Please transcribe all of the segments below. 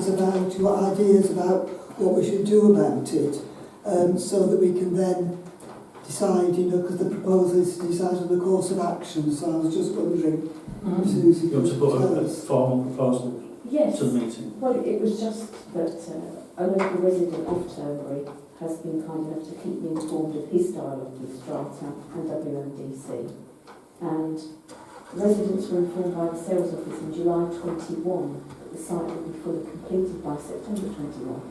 us about your ideas about what we should do about it, so that we can then decide, because the proposal is to decide on the course of action. So I was just wondering, Susie, you want to put a formal proposal to the meeting? Well, it was just that a local resident of Turnberry has been kind enough to keep me informed of his dialogue with Strata and WMDC. And residents were informed by the sales office in July 21 that the site would be fully completed by September 21.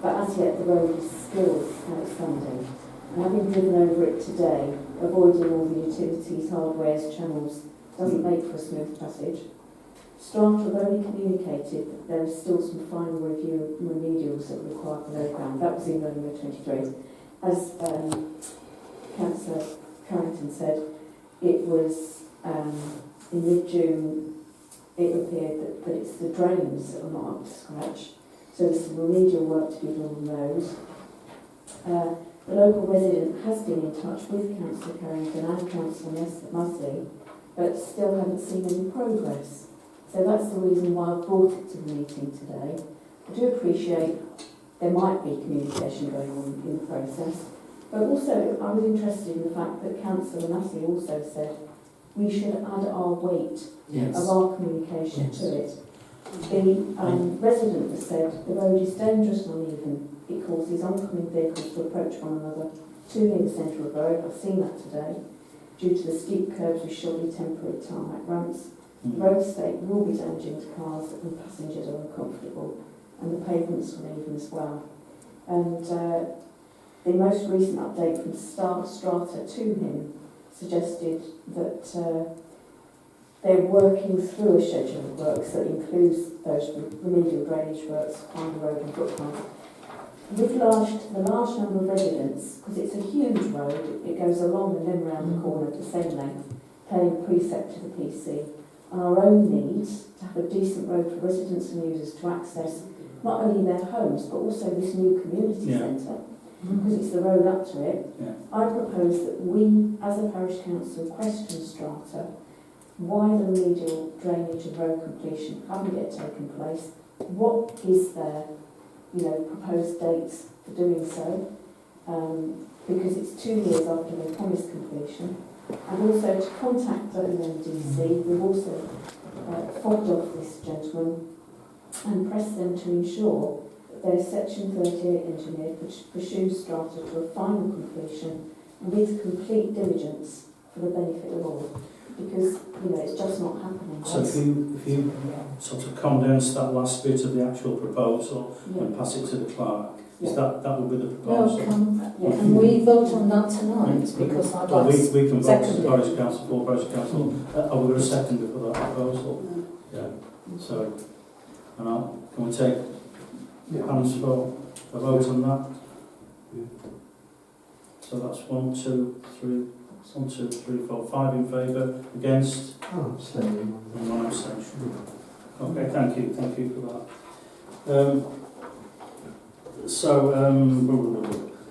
But as yet the road is still outstanding. And having driven over it today, avoiding all the utilities, hardwares, channels, doesn't make for a smooth passage. Strata have only communicated that there is still some final review of remedials that require below ground. That was in November 23. As Councillor Carrington said, it was in mid-June, it appeared that it's the drains that are not up to scratch. So there's some remedial work to be done on those. The local resident has been in touch with Councillor Carrington and Councillor Musley, but still haven't seen any progress. So that's the reason why I've brought it to the meeting today. I do appreciate there might be communication going on in the process, but also I was interested in the fact that Councillor Massey also said we should add our weight of our communication to it. The resident has said the road is dangerous and uneven. It causes oncoming vehicles to approach one another too near the centre of the road. I've seen that today. Due to the steep curbs with shoddy temporary tarmac ramps, the road state will be damaging to cars and passengers are uncomfortable, and the pavements uneven as well. And the most recent update from Strata to him suggested that they're working through a schedule of works that includes those remedial drainage works on the road and footpath. With the large number of residents, because it's a huge road, it goes along and then round the corner at the same length, paying precept to the PC, and our own needs to have a decent road for residents and users to access not only their homes but also this new community centre, because it's the road up to it. I propose that we, as a parish council, question Strata why the remedial drainage and road completion haven't yet taken place. What is their proposed dates for doing so? Because it's 2 years after they promised completion. And also to contact WMDC, we've also fobbed off this gentleman and pressed them to ensure that their Section 38 engineer pursues Strata to a final completion with complete diligence for the benefit of all. Because, it's just not happening. So if you sort of condense that last bit of the actual proposal and pass it to the clerk, is that would be the proposal? Can we vote on that tonight? Because I'd like we can vote as Parish Council for Parish Council. Are we going to second it for that proposal? Yeah. So, can we take hands for a vote on that? So that's 1, 2, 3. 1, 2, 3, 4, 5 in favour, against, and 1 abstention. Okay, thank you for that.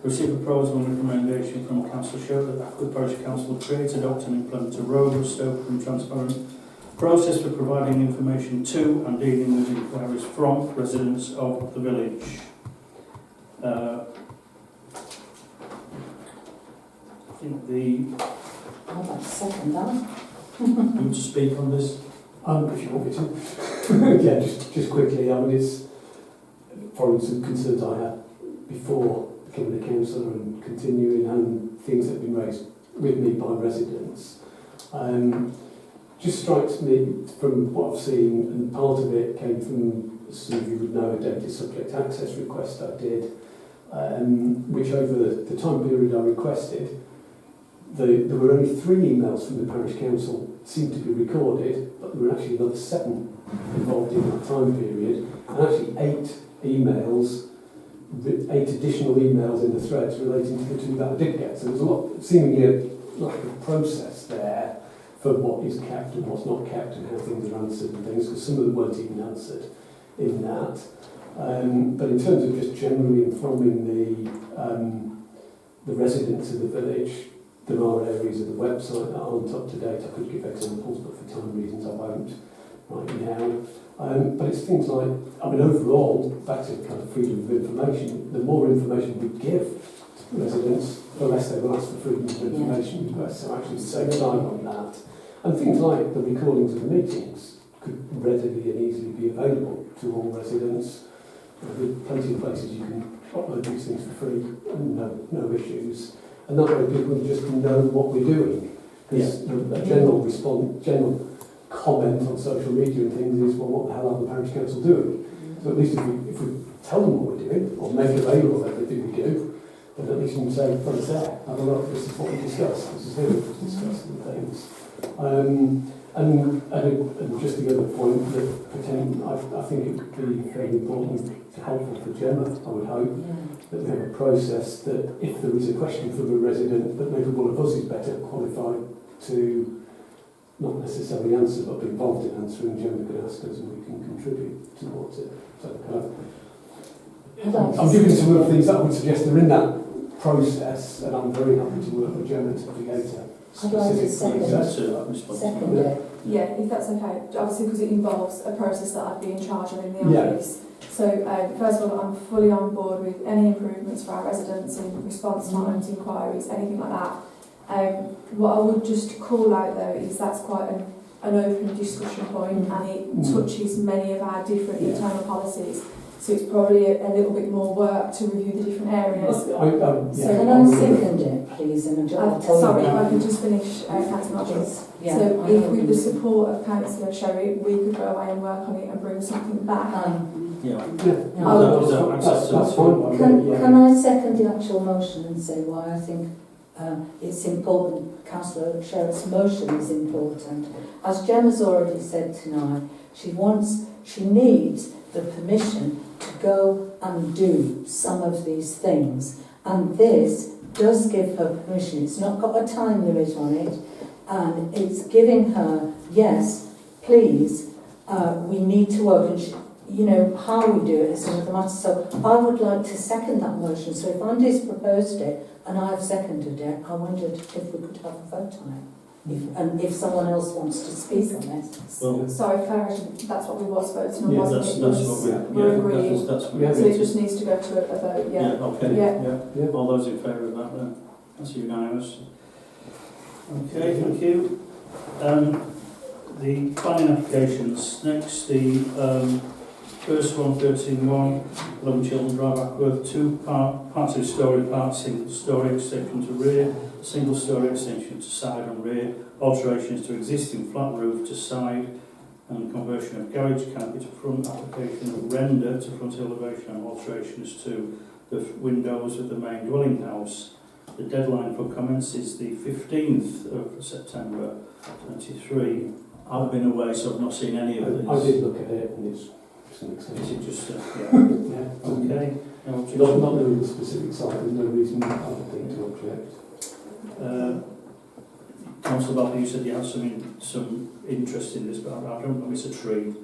Receive a proposal and recommendation from Council Show that Ackworth Parish Council create, adopt and implement a robust, open and transparent process for providing information to and dealing with inquiries from residents of the village. I'd second that. You want to speak on this? If you want me to. Yeah, just quickly. It's following some concerns I had before becoming a councillor and continuing, and things that have been raised with me by residents. Just strikes me from what I've seen, and part of it came from, as some of you would know, a data subject access request I did, which over the time period I requested, there were only 3 emails from the parish council seemed to be recorded, but there were actually another 7 involved in that time period, and actually 8 emails, 8 additional emails in the threads relating to the 2 that I did get. So there's a lot, seemingly a lack of process there for what is kept and what's not kept and how things are answered and things, because some of them weren't even answered in that. But in terms of just generally informing the residents of the village, there are areas of the website that aren't up to date. I could give examples, but for time reasons I won't. right now. But it's things like, I mean, overall, back to kind of freedom of information, the more information we give to residents, the less they will ask for freedom of information requests. So actually save time on that. And things like the recordings of the meetings could readily and easily be available to all residents. There are plenty of places you can upload these things for free and no issues. And that way people just know what we're doing. Because a general comment on social media and things is, well, what the hell are the parish council doing? So at least if we tell them what we're doing, or make available everything we do, then at least you can say, well, it's there. Have a look, this is what we discussed, this is who we've discussed and things. And just the other point, that I think it would be very important, helpful for Gemma, I would hope, that we have a process that if there is a question from a resident, that maybe one of us is better qualified to not necessarily answer, but be involved in answering. Gemma can ask us and we can contribute towards it. So I'm giving some other things that I would suggest are in that process, and I'm very happy to work with Gemma to create a I'd like to specific second. process. Second, yeah. Yeah, if that's okay. Obviously, because it involves a process that I'd be in charge of in the office. So, first of all, I'm fully on board with any improvements for our residents in response times, inquiries, anything like that. What I would just call out though is that's quite an open discussion point, and it touches many of our different internal policies. So it's probably a little bit more work to review the different areas. So can I second it, please? And sorry, if I can just finish, Councillor Hodges. Yeah, So if with the support of Councillor Sherry, we could go away and work on it and bring something back. That's fine. Can I second the actual motion and say why I think it's important? Councillor Sherritt's motion is important. As Gemma's already said tonight, she needs the permission to go and do some of these things, and this does give her permission. It's not got a time limit on it, and it's giving her, yes, please, we need to work, and how we do it is another matter. So I would like to second that motion. So if Andy's proposed it and I have seconded it, I wondered if we could have a vote on it. If someone else wants to speak on it. Well, sorry, clarification, that's what we was voting on, yeah, wasn't that's it? what We're agreeing. That's So it just needs to go to a vote, yeah. Okay. Yeah. All those in favour of that then? That's unanimous. Okay, thank you. The planning applications. Next, the first one, 13-1, 11 Chiltern Drive, Ackworth, part 2 storey, part single storey extension to rear, single storey extension to side and rear, alterations to existing flat roof to side, and conversion of garage canopy to front, application of render to front elevation, and alterations to the windows of the main dwelling house. The deadline for comments is the 15th of September 23. I've been away, so I've not seen any of this. I did look at it, and it's an extension. Is it just, Yeah. okay. Not knowing the specific site, there's no reason I would think to object. Councillor Bobby, you said you had some interest in this, but I don't know, it's a tree.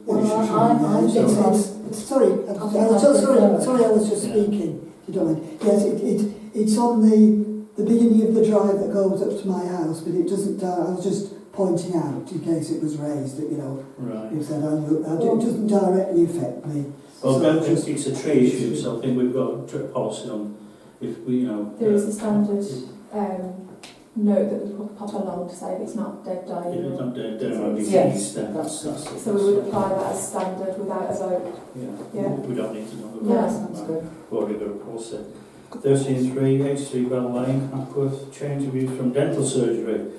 Sorry, I was just speaking, if you don't mind. Yes, it's on the beginning of the drive that goes up to my house, but it doesn't, I was just pointing out, in case it was raised, that, Right. you said, it doesn't directly affect me. Well, it's a tree issue, so I think we've got a policy on if we, There is a standard note that we pop along to say if it's not dead, dying. it's not dead, Yes, then that's So we would apply that as standard without a vote. Yeah. We don't need to know. Yeah, sounds good. We've already got a policy. 13-3, H3 Bell Lane, Ackworth, change of use from dental surgery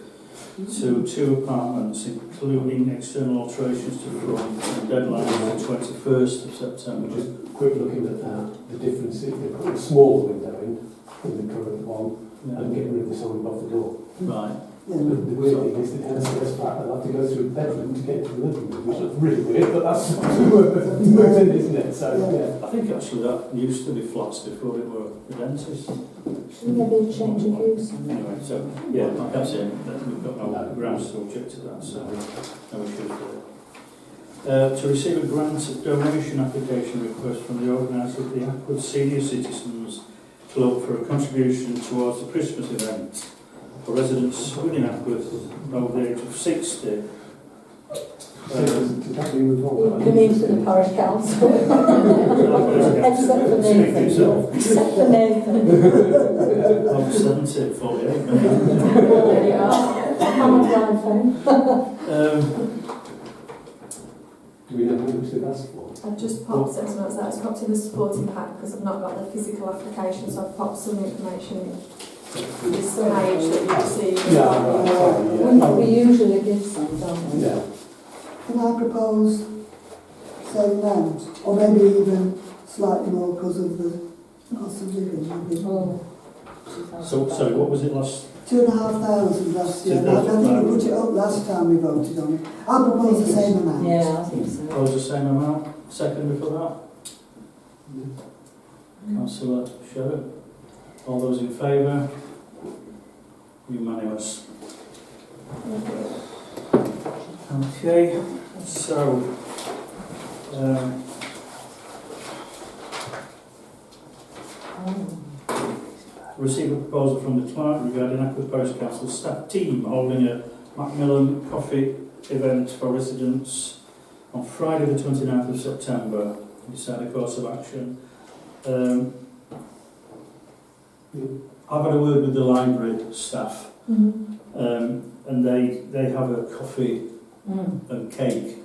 to 2 apartments, including external alterations to front, and deadline is the 21st of September. Just quick looking at that, the difference is they've got a smaller window in the current one, and getting rid of the sign above the door. Right. Yeah. The weird thing is the downstairs flat, they'll have to go through a bedroom to get to the living room, which is really weird, but that's moved in, isn't it? So, yeah. I think actually that used to be flats before it were the dentist. Shouldn't there be a change of use? Anyway, so, yeah, like I said, we've got no grounds to object to that, so no issues there. To receive a grant donation application request from the organiser of the Ackworth Senior Citizens Club for a contribution towards the Christmas event for residents within Ackworth over the age of 60. Does that mean we've all got You mean to the parish council? Except for Nathan. Except for Nathan. I'm 70 at 48. There you are. How much line phone? Do we know how much they've asked for? I've just popped some notes there. I've popped in the supporting pack because I've not got the physical application, so I've popped some information in. This page that you see. We usually give some, don't we? Yeah. Can I propose same amount, or maybe even slightly more because of the cost of living? Maybe. Oh. So, sorry, what was it last? 2,500 last year. I think we put it up last time we voted on it. I'll propose the same amount. Yeah, I think so. Propose the same amount? Second for that? Councillor Sherritt. All those in favour? Unanimous. Okay, so receive a proposal from the clerk regarding Ackworth Parish Council staff team holding a Macmillan coffee event for residents on Friday the 29th of September. Decide a course of action. I've had a word with the library staff, and they have a coffee and cake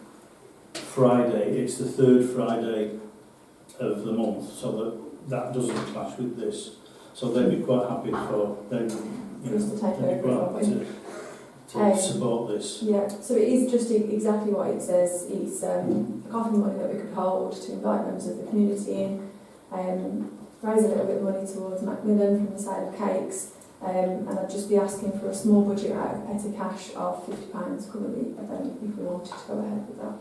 Friday. It's the third Friday of the month, so that doesn't clash with this. So they'd be quite happy for them, Just to take they'd be over, quite happy to support this. Yeah, so it is just exactly what it says. It's a coffee money that we could hold to invite members of the community in, raise a little bit of money towards Macmillan from the sale of cakes, and I'd just be asking for a small budget out of petty cash of £50 cover the event if we wanted to go ahead with that.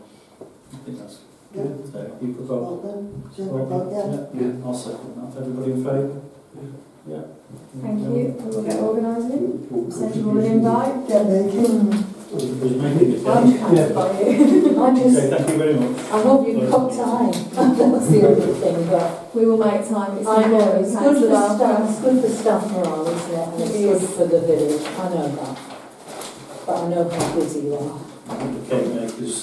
I think that's Yeah. so you propose. Well then, Support that? yeah. Yeah. I'll second that. Everybody in favour? Yeah. Thank you. We'll get organising. Send you all an invite. Get making. Was you making it? I'm Okay, trying to buy you. thank you very much. I hope you've got time. That's the other thing, but We will make time. It's I know, it's good for Councillor staff, it's good for staff morale, isn't it? And it's good for the village, I know that. But I know how busy you are. The cake makers,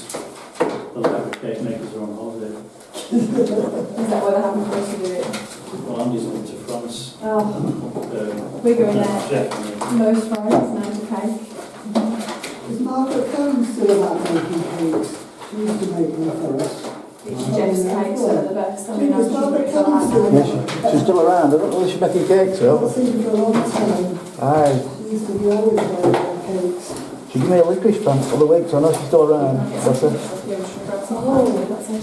the library cake makers are on holiday. Is that why they're happy for us to do it? Well, Andy's going to France. Oh, we're going there. Chef, Most Fridays now to cake. Is Margaret Cohen still about making cakes? She used to make them for us. It's Jeff's cakes are the best. I mean, Is Margaret Cohen still Yeah, about? she's still around. I don't know if she's making cakes, I've though. seen her for a long time. Aye. She used to be always making cakes. She gave me a licorice plant the other week, so I know she's still around. Bless her. Oh,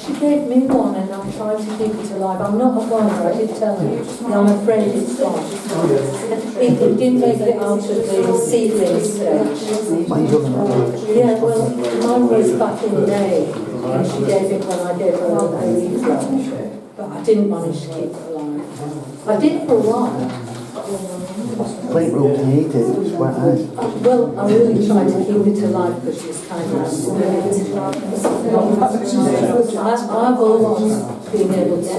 she gave me one and I'm trying to keep it alive. I'm not a gardener, I did tell you, and I'm afraid it's gone. It didn't make it out of the seedling stage. Mine's on the Yeah, well, mine was back in May, and she gave it when I gave her a leaflet, but I didn't manage to keep it alive. I did for a while. Plant root, can you eat it? It's quite nice. Well, I really tried to keep it alive because she was kind of I've always been able to, keep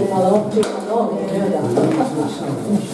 my own, you know that.